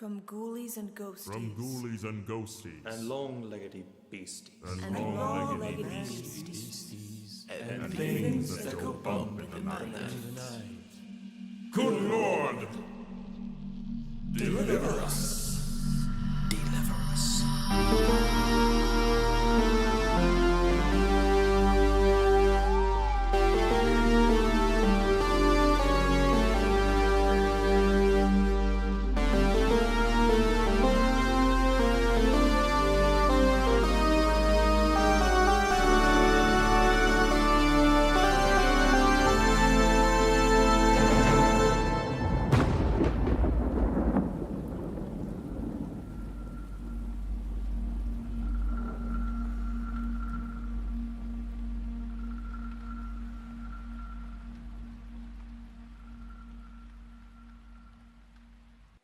From ghoulies and ghosties. From ghoulies and ghosties. And long-leggedy beasties. And long-leggedy beasties. And things that go bump in the night. Good Lord! Deliver us. Deliver us.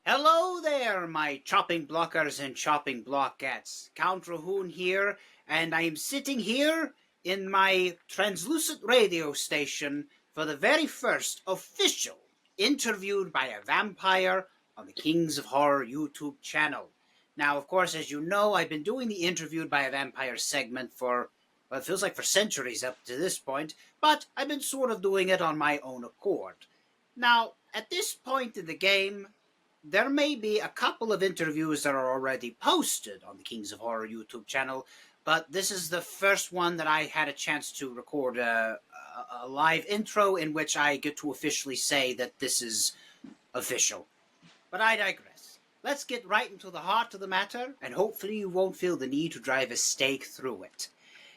Hello there, my chopping blockers and chopping blockettes. Count Drahoon here, and I am sitting here in my translucent radio station for the very first official Interviewed by a Vampire on the Kings of Horror YouTube channel. Now, of course, as you know, I've been doing the Interviewed by a Vampire segment for, well, it feels like for centuries up to this point, but I've been sort of doing it on my own accord. Now, at this point in the game, there may be a couple of interviews that are already posted on the Kings of Horror YouTube channel, but this is the first one that I had a chance to record a live intro in which I get to officially say that this is official. But I digress. Let's get right into the heart of the matter, and hopefully you won't feel the need to drive a stake through it.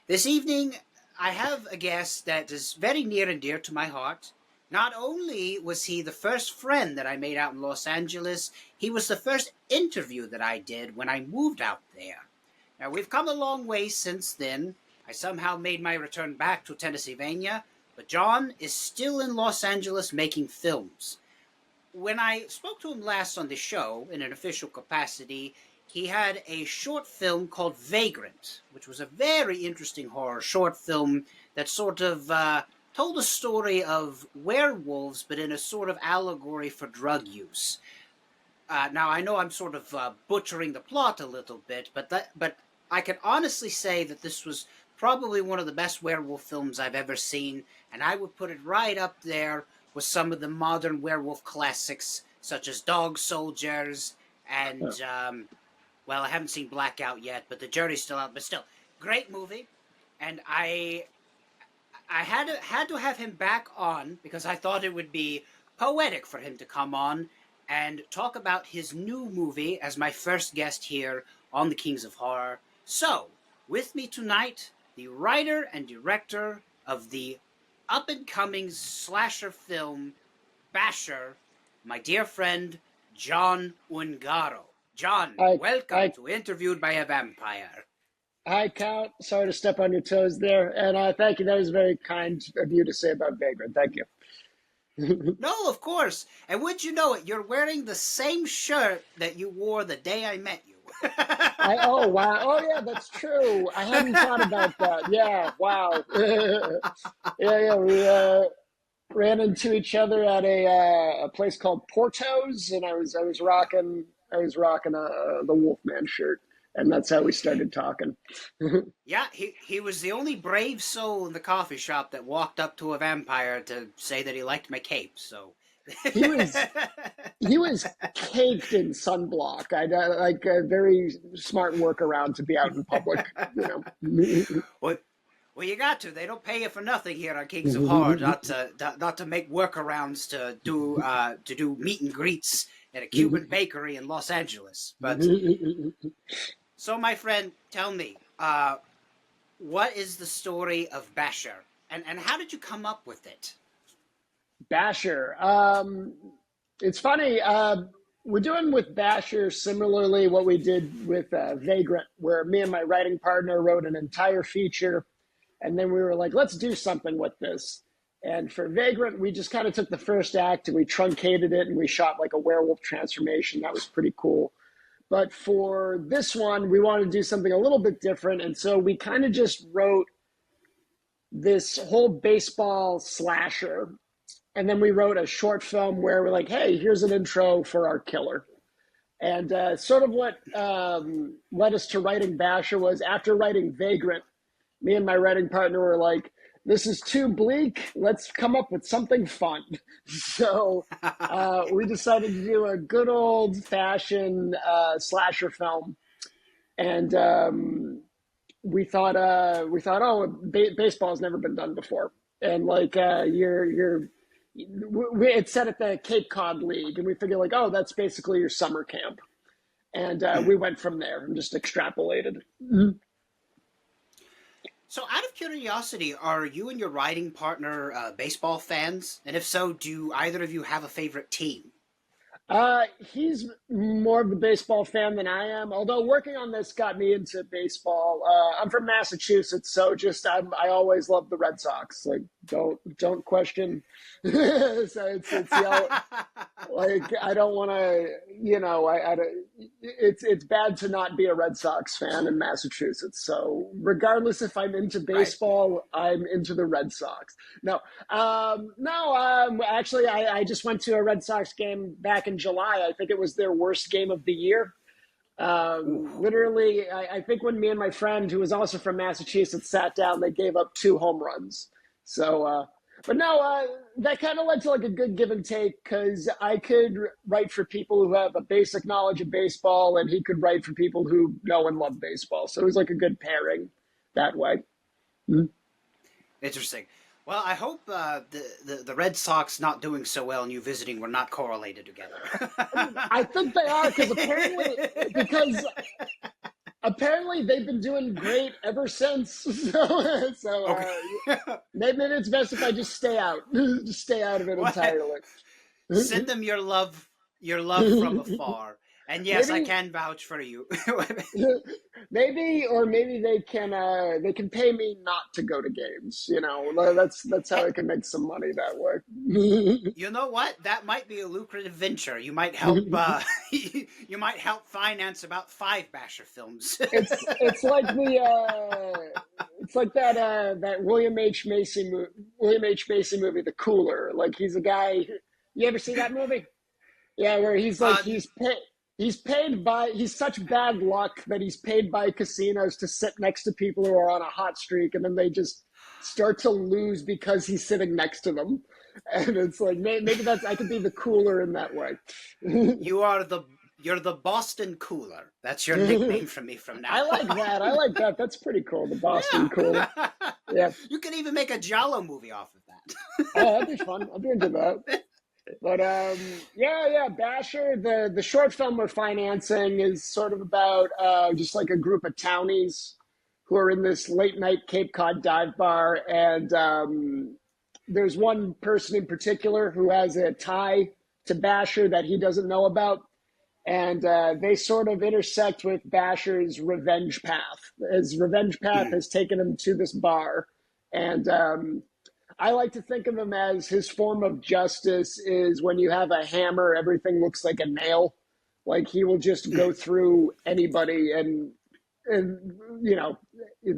This evening, I have a guest that is very near and dear to my heart. Not only was he the first friend that I made out in Los Angeles, he was the first interview that I did when I moved out there. Now, we've come a long way since then. I somehow made my return back to Tennessee-vania, but John is still in Los Angeles making films. When I spoke to him last on the show, in an official capacity, he had a short film called Vagrant, which was a very interesting horror short film that sort of told a story of werewolves, but in a sort of allegory for drug use. Now, I know I'm sort of butchering the plot a little bit, but I can honestly say that this was probably one of the best werewolf films I've ever seen, and I would put it right up there with some of the modern werewolf classics, such as Dog Soldiers, and, well, I haven't seen Blackout yet, but the jury's still out, but still, great movie, and I had to have him back on because I thought it would be poetic for him to come on and talk about his new movie as my first guest here on the Kings of Horror. So, with me tonight, the writer and director of the up-and-coming slasher film Basher, my dear friend, John Ungaro. John, welcome to Interviewed by a Vampire. Hi, Count. Sorry to step on your toes there. And thank you. That was very kind of you to say about Vagrant. Thank you. No, of course. And would you know it, you're wearing the same shirt that you wore the day I met you. Oh, wow. Oh, yeah, that's true. I hadn't thought about that. Yeah, wow. Yeah, we ran into each other at a place called Porto's, and I was rocking the Wolfman shirt. And that's how we started talking. Yeah, he was the only brave soul in the coffee shop that walked up to a vampire to say that he liked my cape. So he was caked in sunblock. I like a very smart workaround to be out in public. You know. Well, you got to. They don't pay you for nothing here on Kings of Horror. Not to make workarounds to do meet and greets at a Cuban bakery in Los Angeles, but. So, my friend, tell me, what is the story of Basher, and how did you come up with it? Basher. It's funny. We're doing with Basher similarly what we did with Vagrant, where me and my writing partner wrote an entire feature, and then we were like, let's do something with this. And for Vagrant, we just kind of took the first act and we truncated it, and we shot like a werewolf transformation. That was pretty cool. But for this one, we wanted to do something a little bit different. And so we kind of just wrote this whole baseball slasher. And then we wrote a short film where we're like, hey, here's an intro for our killer. And sort of what led us to writing Basher was after writing Vagrant, me and my writing partner were like, this is too bleak. Let's come up with something fun. So we decided to do a good old-fashioned slasher film, and we thought, oh, baseball's never been done before, and like it's set at the Cape Cod League, and we figured like, oh, that's basically your summer camp, and we went from there and just extrapolated. So, out of curiosity, are you and your writing partner baseball fans? And if so, do either of you have a favorite team? He's more of a baseball fan than I am. Although working on this got me into baseball. I'm from Massachusetts, so I always love the Red Sox. Like don't question. So it's like I don't want to. It's bad to not be a Red Sox fan in Massachusetts. So regardless if I'm into baseball, right. I'm into the Red Sox. No, actually, I just went to a Red Sox game back in July. I think it was their worst game of the year. Literally, I think when me and my friend, who was also from Massachusetts, sat down, they gave up 2 home runs. So, but no, that kind of led to like a good give and take, because I could write for people who have a basic knowledge of baseball, and he could write for people who know and love baseball. So it was like a good pairing that way. Mm-hmm. Interesting. Well, I hope the Red Sox not doing so well and you visiting were not correlated together. I think they are, because apparently they've been doing great ever since. So okay. Maybe it's best if I just stay out of it entirely. Send them your love from afar. And yes, maybe, I can vouch for you. maybe they can pay me not to go to games. That's how I can make some money that way. You know what? That might be a lucrative venture. You might help. You might help finance about 5 Basher films. It's like that William H. Macy movie, The Cooler. Like he's a guy. You ever see that movie? Yeah, where he's like he's such bad luck that he's paid by casinos to sit next to people who are on a hot streak, and then they just start to lose because he's sitting next to them. And it's like, maybe I could be the Cooler in that way. You're the Boston Cooler. That's your nickname for me from now on. I like that. That's pretty cool. The Boston Cooler. Yeah. You could even make a Giallo movie off of that. Oh, that'd be fun. I'd be into that. But Basher, the short film we're financing is sort of about just like a group of townies who are in this late night Cape Cod dive bar, and there's one person in particular who has a tie to Basher that he doesn't know about, and they sort of intersect with Basher's revenge path. His revenge path has taken him to this bar, and I like to think of him as his form of justice is when you have a hammer, everything looks like a nail. Like he will just go through anybody, and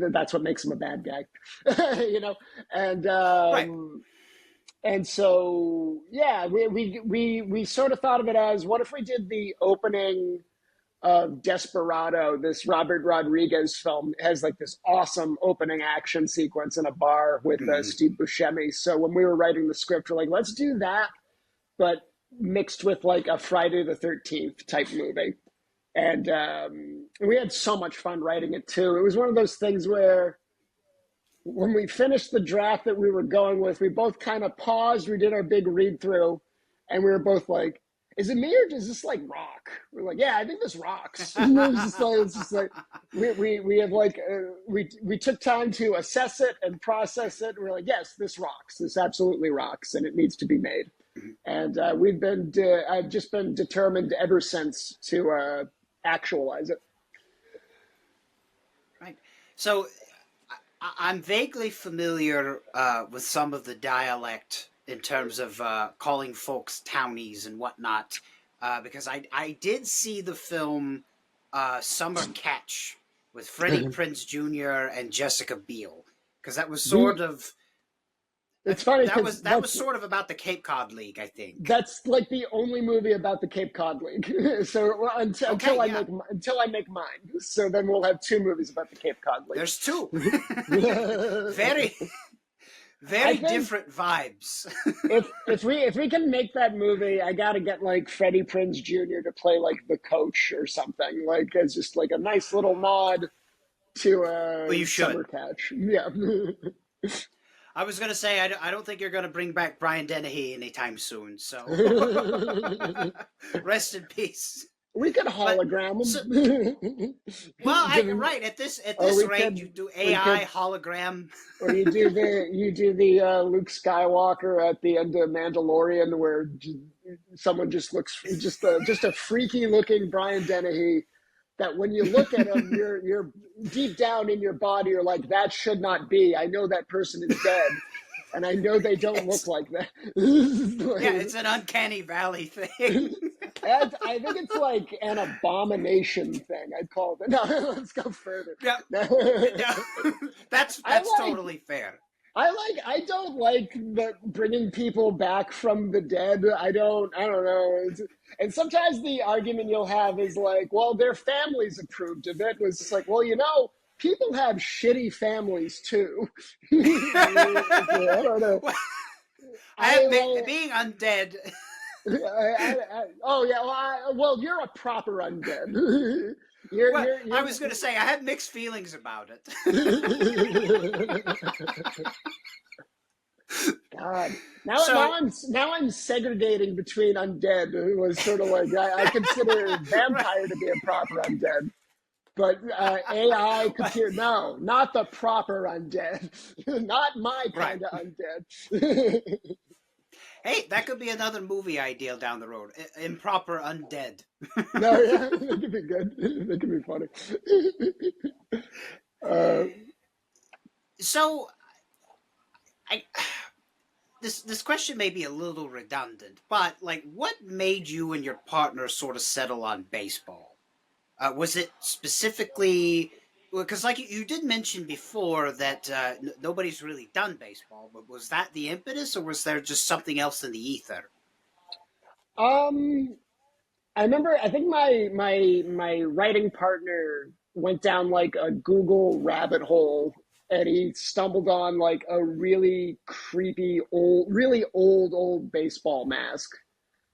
that's what makes him a bad guy, and right. And so we sort of thought of it as, what if we did the opening of Desperado, this Robert Rodriguez film. It has like this awesome opening action sequence in a bar with Steve Buscemi. So when we were writing the script, we're like, let's do that, but mixed with like a Friday the 13th type movie. And we had so much fun writing it too. It was one of those things where when we finished the draft that we were going with, we both kind of paused, we did our big read through, and we were both like, is it me or does this like rock? We're like, yeah, I think this rocks. It's just like we have like we took time to assess it and process it. We're like, yes, this rocks. This absolutely rocks, and it needs to be made. And I've just been determined ever since to actualize it. Right. So I'm vaguely familiar with some of the dialect in terms of calling folks townies and whatnot, because I did see the film Summer Catch with Freddie Prinze Jr. and Jessica Biel, because that was sort of, It's funny That because was sort of about the Cape Cod League, I think. that's like the only movie about the Cape Cod League. So until I yeah. make mine. So then we'll have two movies about the Cape Cod League. There's two. I Very think different vibes. if we can make that movie, I gotta get like Freddie Prinze Jr. to play like the coach or something. Like it's just like a nice little nod to Well, you should. Summer Catch. Yeah. I was going to say, I don't think you're going to bring back Brian Dennehy anytime soon, so rest in peace. We could hologram him. Well, right, at this rate, you do AI hologram. Or you do the Luke Skywalker at the end of Mandalorian, where someone just looks just a freaky looking Brian Dennehy. That when you look at him, you're deep down in your body, you're like, that should not be. I know that person is dead, and I know they don't look like that. Yeah, it's an uncanny valley thing. I think it's like an abomination thing. I'd call it. No, let's go further. Yeah, no. That's totally fair. I don't like bringing people back from the dead. I don't know. And sometimes the argument you'll have is like, well, their families approved of it. Was just like, well, people have shitty families too. I don't know. Being undead. Oh yeah, well, you're a proper undead. You're, I was going to say I have mixed feelings about it. God, now I'm segregating between undead. It was sort of like I consider vampire to be a proper undead, but AI computer not the proper undead, not my kind of undead. Hey, that could be another movie idea down the road. Improper undead. No, yeah, that could be good. That could be funny. So, this question may be a little redundant, but like, what made you and your partner sort of settle on baseball? Was it specifically? Because like you did mention before that nobody's really done baseball, but was that the impetus, or was there just something else in the ether? I remember. I think my writing partner went down like a Google rabbit hole, and he stumbled on like a really creepy really old baseball mask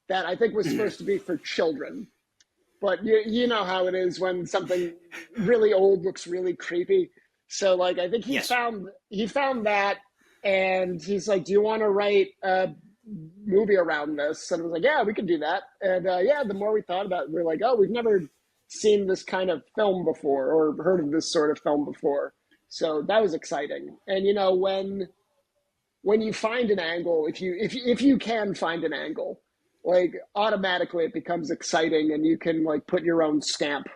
that I think was supposed to be for children. But you know how it is when something really old looks really creepy. So like I think he found that, and he's like, "Do you want to write a movie around this?" And I was like, "Yeah, we can do that." And the more we thought about it, we're like, "Oh, we've never seen this kind of film before or heard of this sort of film before." So that was exciting. And when you find an angle, if you can find an angle, like automatically it becomes exciting and you can like put your own stamp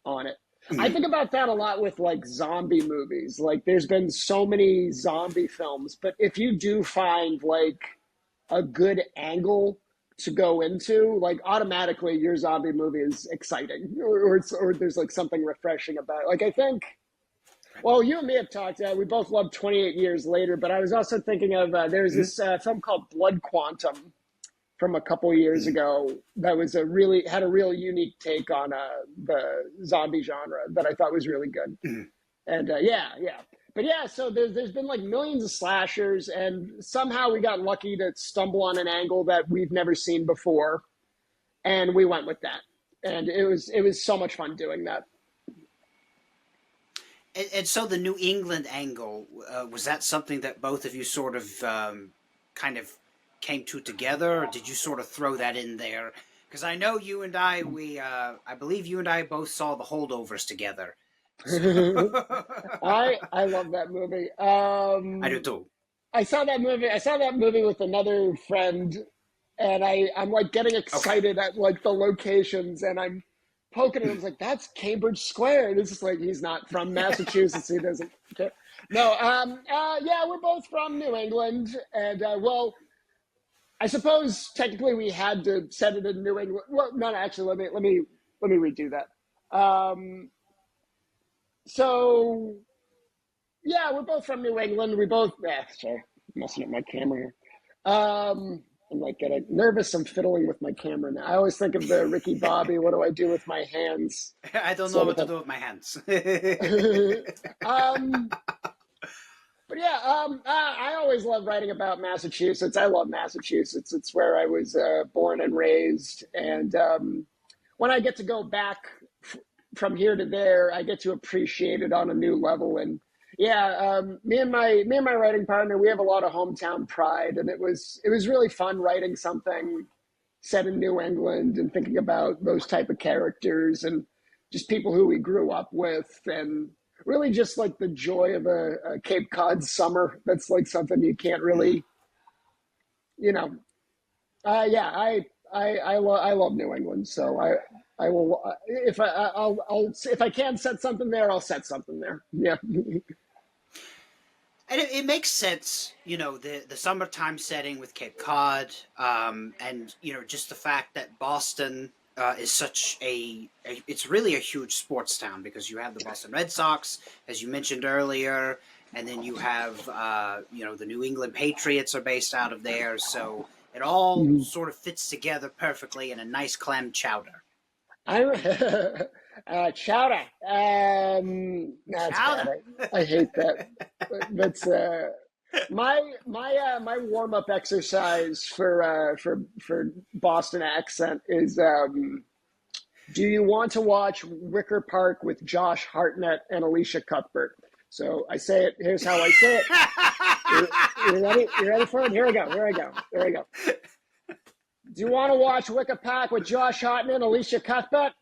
on it. I think about that a lot with like zombie movies. Like there's been so many zombie films, but if you do find like a good angle to go into, like automatically your zombie movie is exciting or there's like something refreshing about it. Like I think, well, you and me have talked, we both love 28 Years Later, but I was also thinking of, there's this film called Blood Quantum from a couple years ago that was had a real unique take on the zombie genre that I thought was really good. And but yeah, so there's been like millions of slashers, and somehow we got lucky to stumble on an angle that we've never seen before, and we went with that, and it was so much fun doing that. And so the New England angle, was that something that both of you sort of kind of came to together, or did you sort of throw that in there? Because I know you and I believe you and I both saw The Holdovers together. I love that movie. I do too. I saw that movie with another friend, and I'm like getting excited at like the locations, and I'm poking it. I was like, "That's Cambridge Square." And it's just like he's not from Massachusetts. He doesn't care. No, we're both from New England, and well, I suppose technically we had to set it in New England. Well, no, actually, let me redo that. So, yeah, we're both from New England. We both, messing up my camera here. I'm like getting nervous. I'm fiddling with my camera now. I always think of the Ricky Bobby. What do I do with my hands? I don't know Sort what of to do with my hands. But yeah, I always love writing about Massachusetts. I love Massachusetts. It's where I was born and raised. And when I get to go back from here to there, I get to appreciate it on a new level. And yeah, me and my writing partner, we have a lot of hometown pride, and it was really fun writing something set in New England and thinking about those type of characters and just people who we grew up with, and really just like the joy of a Cape Cod summer. That's like something you can't really, yeah, I love New England. So I will, if I can set something there, I'll set something there. Yeah. And it makes sense, the summertime setting with Cape Cod, and just the fact that Boston is such it's really a huge sports town, because you have the Boston Red Sox, as you mentioned earlier, and then you have the New England Patriots are based out of there, so it all sort of fits together perfectly in a nice clam chowder. Chowder. That's Chowder. I hate that. That's my warm up exercise for Boston accent is. Do you want to watch Wicker Park with Josh Hartnett and Alicia Cuthbert? So I say it. Here's how I say it. You ready? You ready for it? Here we go. Do you want to watch Wicker Park with Josh Hartnett and Alicia Cuthbert?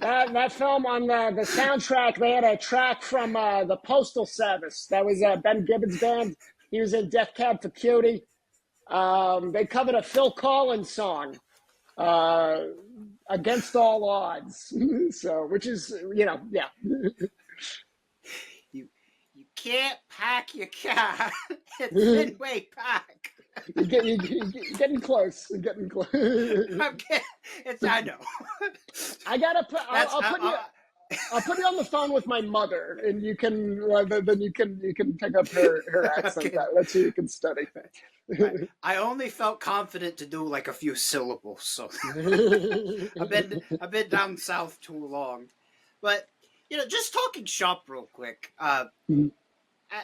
That film on the soundtrack, they had a track from the Postal Service. That was Ben Gibbons' band. He was in Death Cab for Cutie. They covered a Phil Collins song, Against All Odds. So, which is, yeah. You can't pack your car at Fenway Park. You're getting close. You're getting close. I know. I'll put you on the phone with my mother, and you can then you can pick up her accent. Okay. That's who you can study. I only felt confident to do like a few syllables, so I've been down south too long. But just talking shop real quick.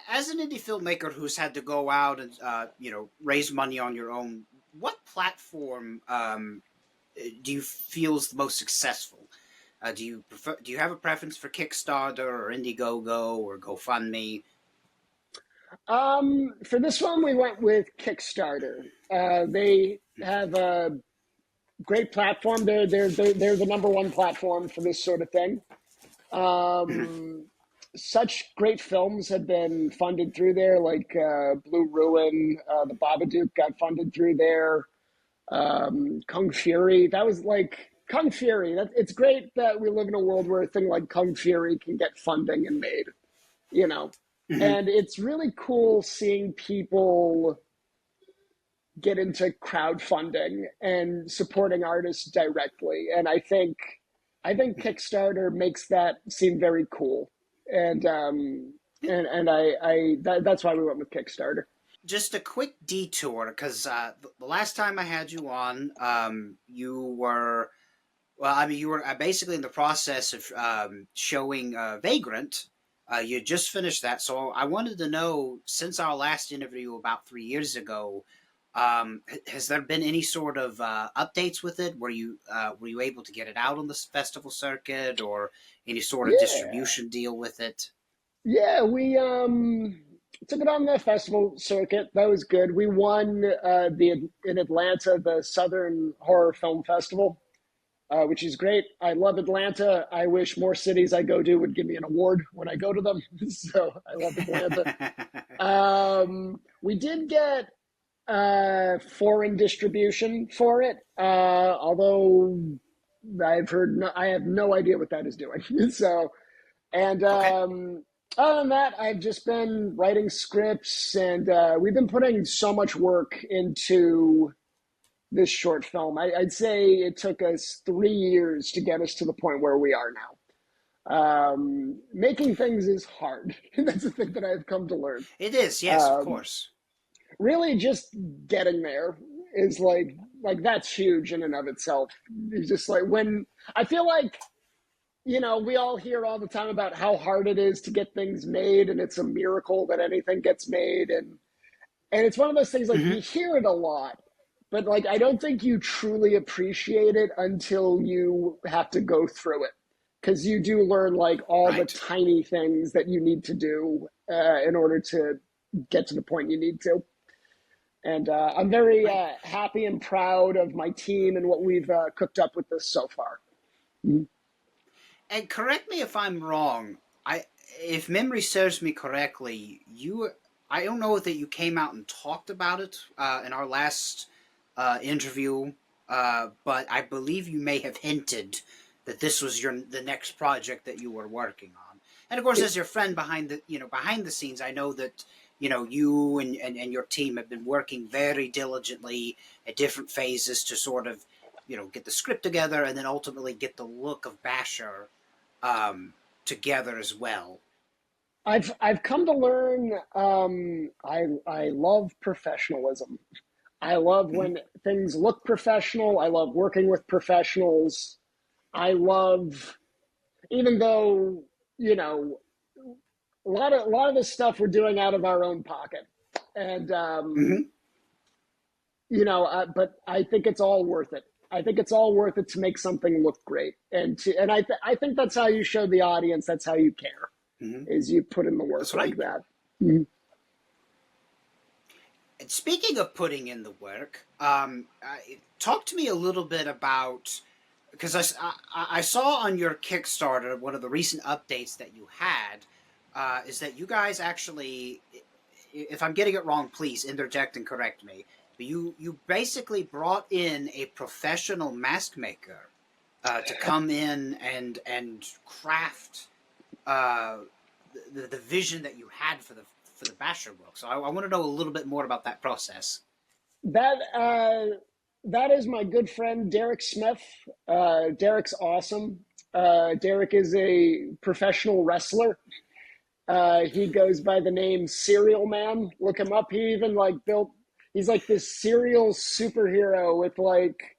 As an indie filmmaker who's had to go out and raise money on your own, what platform do you feel is the most successful? Do you have a preference for Kickstarter or Indiegogo or GoFundMe? For this one, we went with Kickstarter. They have a great platform. They're the number one platform for this sort of thing. Such great films have been funded through there, like Blue Ruin, The Babadook got funded through there. Kung Fury, that was like Kung Fury. It's great that we live in a world where a thing like Kung Fury can get funding and made, And it's really cool seeing people get into crowdfunding and supporting artists directly. And I think Kickstarter makes that seem very cool. And that's why we went with Kickstarter. Just a quick detour, because the last time I had you on, you were basically in the process of showing Vagrant. You just finished that, so I wanted to know, since our last interview about 3 years ago, has there been any sort of updates with it? Were you able to get it out on the festival circuit, or any sort of distribution deal with it? Yeah, we took it on the festival circuit. That was good. We won in Atlanta, the Southern Horror Film Festival, which is great. I love Atlanta. I wish more cities I go to would give me an award when I go to them. So I love Atlanta. We did get foreign distribution for it, although I have no idea what that is doing. So, and other than that, I've just been writing scripts, and we've been putting so much work into this short film. I'd say it took us 3 years to get us to the point where we are now. Making things is hard. That's the thing that I've come to learn. It is, yes, of course. Really, just getting there is like that's huge in and of itself. It's just like when I feel like, we all hear all the time about how hard it is to get things made, and it's a miracle that anything gets made, and it's one of those things like you hear it a lot, but like I don't think you truly appreciate it until you have to go through it, because you do learn like all the tiny things that you need to do in order to get to the point you need to. And I'm very happy and proud of my team and what we've cooked up with this so far. And correct me if I'm wrong. If memory serves me correctly, I don't know that you came out and talked about it in our last interview, but I believe you may have hinted that this was the next project that you were working on. And of course, as your friend behind the scenes, I know that you and your team have been working very diligently at different phases to sort of get the script together and then ultimately get the look of Basher together as well. I've come to learn I love professionalism. I love when things look professional. I love working with professionals. I love, even though a lot of this stuff we're doing out of our own pocket, and but I think it's all worth it. I think it's all worth it to make something look great, and I think that's how you show the audience. That's how you care. Is you put in the work like that. And speaking of putting in the work, talk to me a little bit about, because I saw on your Kickstarter, one of the recent updates that you had, is that you guys actually, if I'm getting it wrong, please interject and correct me, but you basically brought in a professional mask maker to come in and craft the vision that you had for the Basher book. So I want to know a little bit more about that process. That is my good friend Derek Smith. Derek's awesome. Derek is a professional wrestler. He goes by the name Cereal Man. Look him up. He even he's like this cereal superhero with like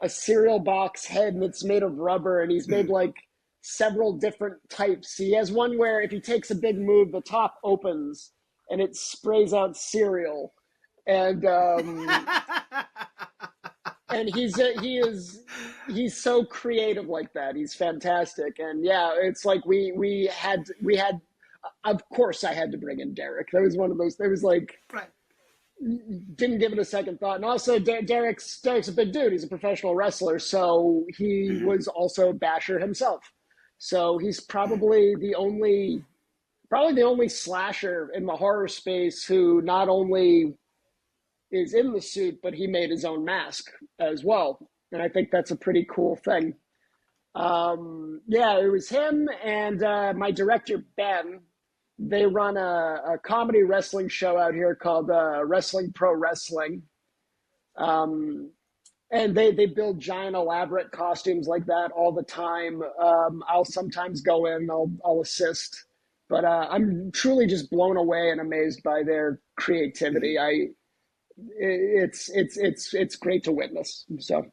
a cereal box head that's made of rubber, and he's made like several different types. He has one where if he takes a big move, the top opens and it sprays out cereal. And and he's so creative like that. He's fantastic. And yeah, it's like we had of course I had to bring in Derek. That was one of those. It was like didn't give it a second thought. And also Derek's a big dude. He's a professional wrestler, so he was also Basher himself. So he's probably the only slasher in the horror space who not only is in the suit, but he made his own mask as well. And I think that's a pretty cool thing. It was him and my director, Ben. They run a comedy wrestling show out here called Wrestling Pro Wrestling. And they build giant elaborate costumes like that all the time. I'll sometimes go in, I'll assist. But I'm truly just blown away and amazed by their creativity. It's great to witness. So,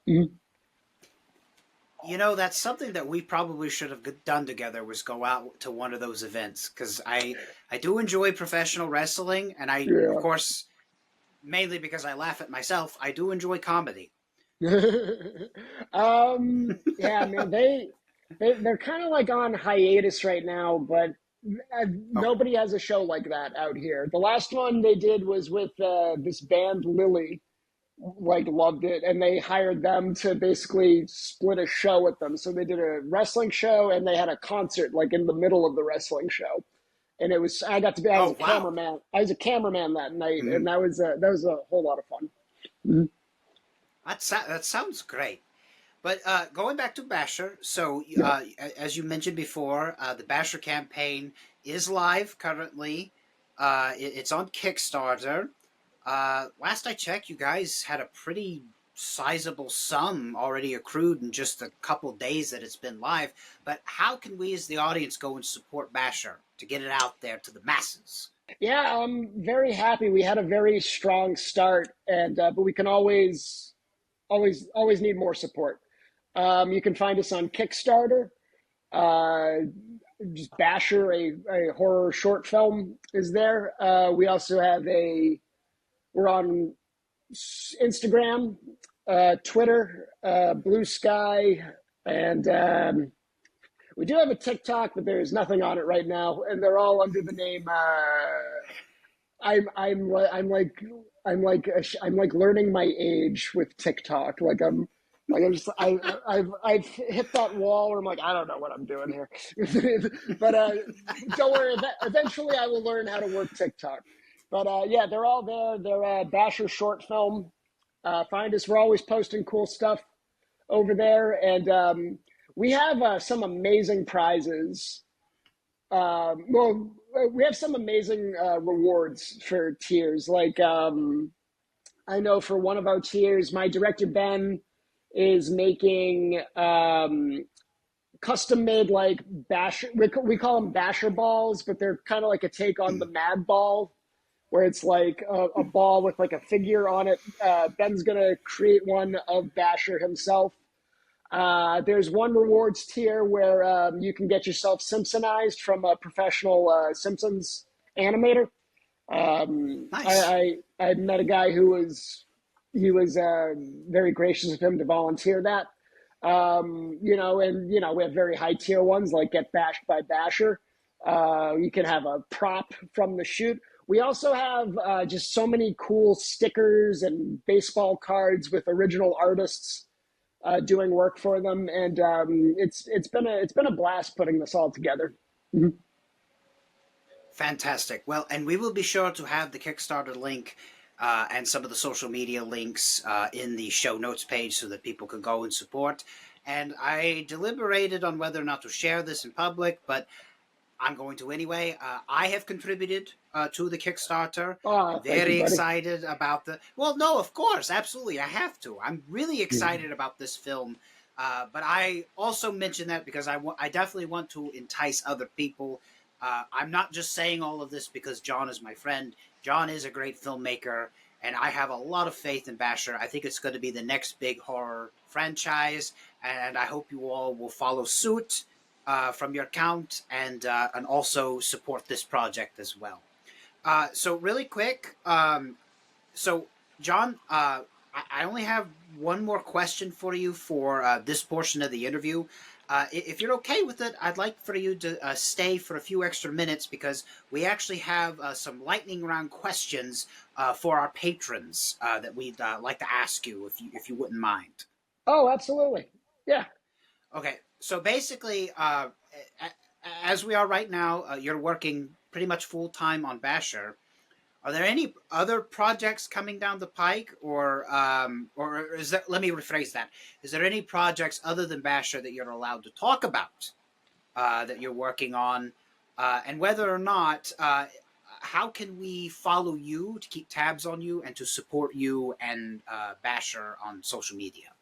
that's something that we probably should have done together, was go out to one of those events, because I do enjoy professional wrestling, and of course, mainly because I laugh at myself, I do enjoy comedy. Yeah, man, they're kind of like on hiatus right now, but nobody has a show like that out here. The last one they did was with this band Lily, loved it, and they hired them to basically split a show with them. So they did a wrestling show and they had a concert in the middle of the wrestling show. And I got to be I was a cameraman. I was a cameraman that night, and that was a whole lot of fun. That sounds great. But going back to Basher, so as you mentioned before, the Basher campaign is live currently. It's on Kickstarter. Last I checked, you guys had a pretty sizable sum already accrued in just a couple days that it's been live. But how can we as the audience go and support Basher to get it out there to the masses? Yeah, I'm very happy. We had a very strong start, and but we can always need more support. You can find us on Kickstarter. Just Basher, a horror short film, is there. We also have we're on Instagram, Twitter, Blue Sky, and we do have a TikTok, but there's nothing on it right now, and they're all under the name. I'm like learning my age with TikTok. I've hit that wall where I'm like, I don't know what I'm doing here. But don't worry, eventually I will learn how to work TikTok. But yeah, they're all there. They're Basher short film. Find us. We're always posting cool stuff over there, and we have some amazing prizes. Well, we have some amazing rewards for tiers. Like I know for one of our tiers, my director Ben is making custom made like Basher. We call them Basher balls, but they're kind of like a take on the Mad Ball, where it's like a ball with like a figure on it. Ben's gonna create one of Basher himself. There's one rewards tier where you can get yourself Simpsonized from a professional Simpsons animator. Nice. I met a guy who was very gracious of him to volunteer that. We have very high tier ones like Get Bashed by Basher. You can have a prop from the shoot. We also have just so many cool stickers and baseball cards with original artists doing work for them, and it's been a blast putting this all together. Mm-hmm. Fantastic. Well, and we will be sure to have the Kickstarter link and some of the social media links in the show notes page so that people can go and support. And I deliberated on whether or not to share this in public, but I'm going to anyway. I have contributed to the Kickstarter. I'm very excited about well, no, of course, absolutely. I have to. I'm really excited about this film. But I also mention that because I definitely want to entice other people. I'm not just saying all of this because John is my friend. John is a great filmmaker, and I have a lot of faith in Basher. I think it's going to be the next big horror franchise, and I hope you all will follow suit from your account and also support this project as well. So really quick, so John, I only have one more question for you for this portion of the interview. If you're okay with it, I'd like for you to stay for a few extra minutes because we actually have some lightning round questions for our patrons that we'd like to ask you if you wouldn't mind. Oh, absolutely. Yeah. Okay. So basically, as we are right now, you're working pretty much full time on Basher. Are there any other projects coming down the pike, or is there? Let me rephrase that. Is there any projects other than Basher that you're allowed to talk about that you're working on, and whether or not? How can we follow you to keep tabs on you and to support you and Basher on social media?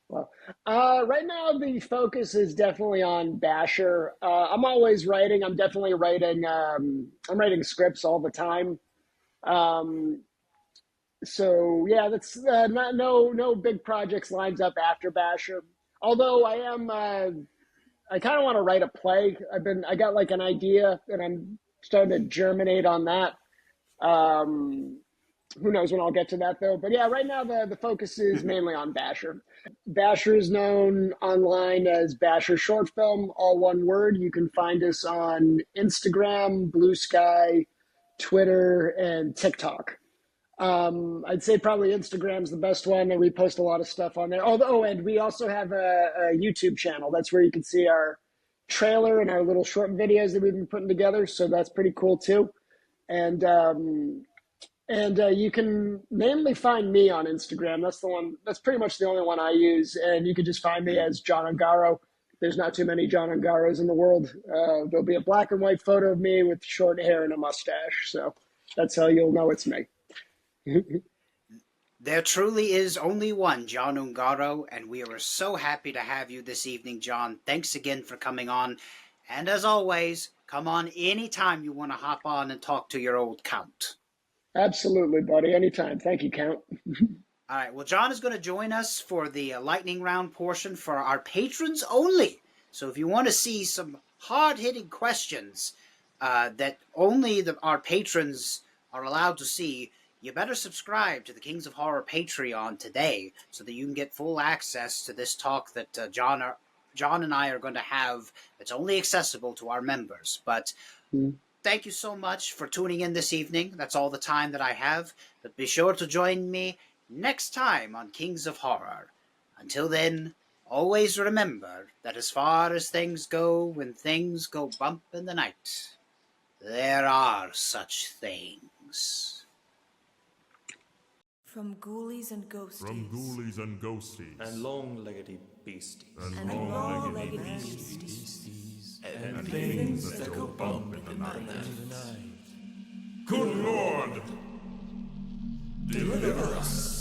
Well, right now the focus is definitely on Basher. I'm always writing. I'm definitely writing. I'm writing scripts all the time. So yeah, that's no big projects lines up after Basher. Although I am, I kind of want to write a play. I got like an idea, and I'm starting to germinate on that. Who knows when I'll get to that though? But yeah, right now the focus is mainly on Basher. Basher is known online as Basher Short Film, all one word. You can find us on Instagram, Blue Sky, Twitter, and TikTok. I'd say probably Instagram's the best one, and we post a lot of stuff on there. And we also have a YouTube channel. That's where you can see our trailer and our little short videos that we've been putting together. So that's pretty cool too. And you can mainly find me on Instagram. That's the one. That's pretty much the only one I use. And you can just find me as John Ungaro. There's not too many John Ungaros in the world. There'll be a black and white photo of me with short hair and a mustache. So that's how you'll know it's me. There truly is only one John Ungaro, and we are so happy to have you this evening, John. Thanks again for coming on. And as always, come on anytime you want to hop on and talk to your old Count. Absolutely, buddy. Anytime. Thank you, Count. All right, well, John is going to join us for the lightning round portion for our patrons only. So if you want to see some hard-hitting questions that only our patrons are allowed to see, you better subscribe to the Kings of Horror Patreon today so that you can get full access to this talk that John and I are going to have that's only accessible to our members. But thank you so much for tuning in this evening. That's all the time that I have. But be sure to join me next time on Kings of Horror. Until then, always remember that as far as things go, when things go bump in the night, there are such things. From ghoulies and ghosties. From ghoulies and ghosties. And long-leggedy beasties. And long-legged beasties. And things that go bump in the night. Good Lord! Deliver us!